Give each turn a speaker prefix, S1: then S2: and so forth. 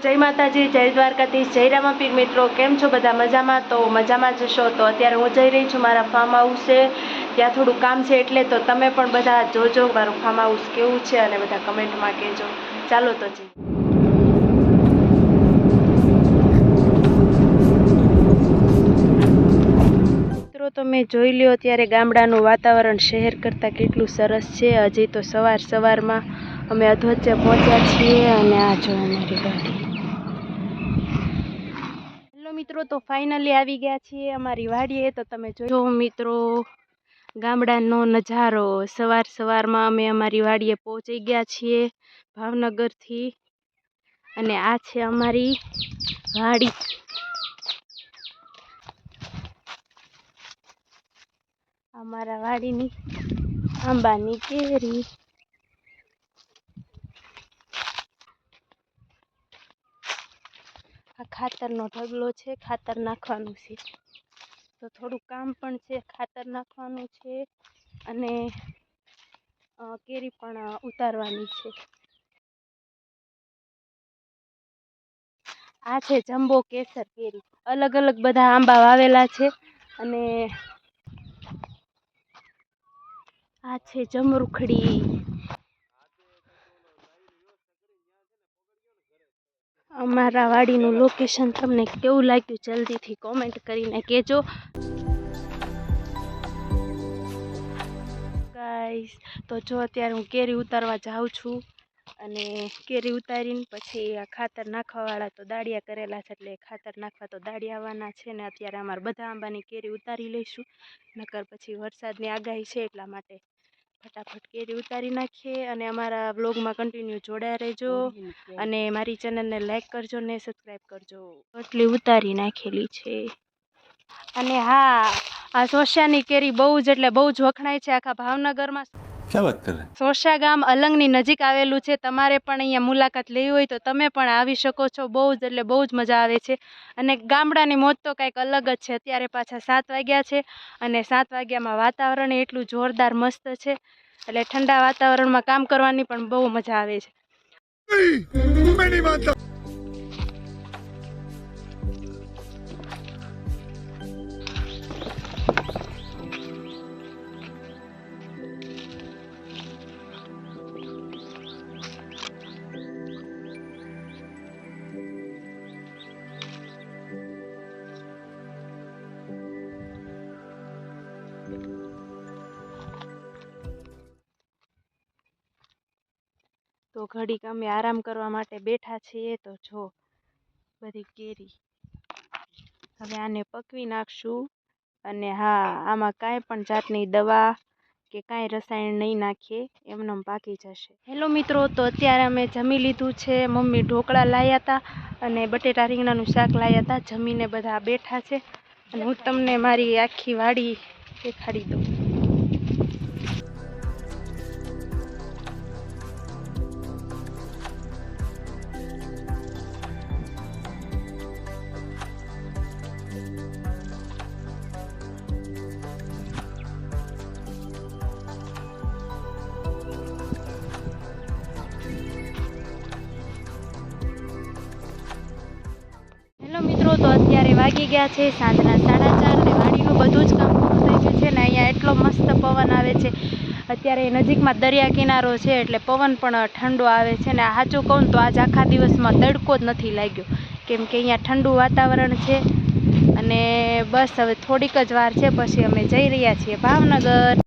S1: जय माताजी, जय द्वारकाधीश, जय रामापीर। मित्रों केम छो बधा मजामां? तो मजामां ज छो। तो अत्यारे हूँ जई रही छूँ मारा फार्म हाउस है, त्यां थोड़ुं काम छे एटले तो तमे पण बधा जोजो मारुं फार्म हाउस केवुं छे अने बधा कमेंट में कहेजो। चालो तो जी मित्रों, तमे जोई ल्यो त्यारे गामडानुं वातावरण शहेर करता केटलुं सरस छे। हजी तो सवार सवारमां अमे अधवच्चे पहोंच्या छीए अने आ जो अमारी गाड़ी। हेलो मित्रों, तो फाइनली आवी गया छीए अमारी वाड़ीए। तो तमे जो मित्रों गामडानो नजारो सवार सवारमां अमे अमारी वाड़ीए पहोंची गया छीए भावनगर थी। अने आ छे अमारी वाड़ी। अमारा वाड़ीनी आंबानी केरी। आ खातरनो ढगलो छे, खातर नाखवानुं छे। तो थोड़ुं काम पण छे, खातर नाखवानुं छे अने केरी पण उतारवानी छे। आ छे जम्बो केसर केरी। अलग अलग बधा आंबा वावेला छे अने आ छे जमरूखड़ी। अमारा वाड़ीनुं लोकेशन तमने केवुं लाग्युं जल्दी थी कमेंट करीने कहेजो। गाइस तो जो अत्यारे हूँ केरी उतारवा जाऊँ छूं अने केरी उतारीने पछी आ खातर नाखवावाळा तो दाड़िया करेला छे एटले खातर नाखवा तो दाड़िया आववाना छे ने अत्यारे अमारे बधा आंबानी केरी उतारी लईशुं, नकर पछी वरसादनी आगाही छे एटला माटे फटाफट केरी उतारी नाखीए। अने अमारा ब्लॉगमां कन्टिन्यू जोड्या रहेजो अने मारी चेनलने लाइक करजो ने सब्सक्राइब करजो। એટલી उतारी नाखेली छे। अने हाँ, आ सोशियानी केरी बहुज एटले बहुज वखणाय छे आखा भावनगरमां। क्या बात कर रहे हैं? सोशा गाम अलंगनी नजीक आवेलुं छे। तमारे पण अहींया मुलाकात लेवी होय तो तमे पण आवी शको छो। बहुज एटले बहुज मजा आवे छे अने गामडानी मोज तो कंईक अलग ज छे। अत्यारे पाछा 7 वाग्या छे अने 7 वाग्यामां वातावरण एटलुं जोरदार मस्त छे एटले ठंडा वातावरणमां काम करवानी पण बहु मजा आवे छे। तो घड़ीक अमे आराम करवा माटे बेठा छीए। तो जो बधी केरी हवे आने पकवी नाखशुं अने हाँ आमां कांई पण जातनी दवा के कांई रसायण नहीं नाखीए, एमनेम पाकी जशे। हेलो मित्रों, तो अत्यारे अमे जमी लीधुं छे। मम्मी ढोकळा लाव्या हता अने बटेटा રીંગણાનું શાક लाव्या हता। जमीने बधा बेठा छे अने हुं तमने मारी आखी वाड़ी देखाड़ी दઉં। हेलो मित्रों, तो अत्यारे वागी गया छे सांजना 4:30 ने वाड़ीनुं बधुं ज काम पूरुं थई गयुं छे ने अहींया एटलो मस्त पवन आवे छे। अत्यारे नजीकमां दरिया किनारो छे एटले पवन पण ठंडो आवे छे ने साचुं कहूं तो आज आखा दिवसमां तड़को ज नथी लाग्यो केम के अहींया ठंडू वातावरण छे। अने बस हवे थोड़ीक ज वार छे पछी अमे जई रह्या छीए भावनगर।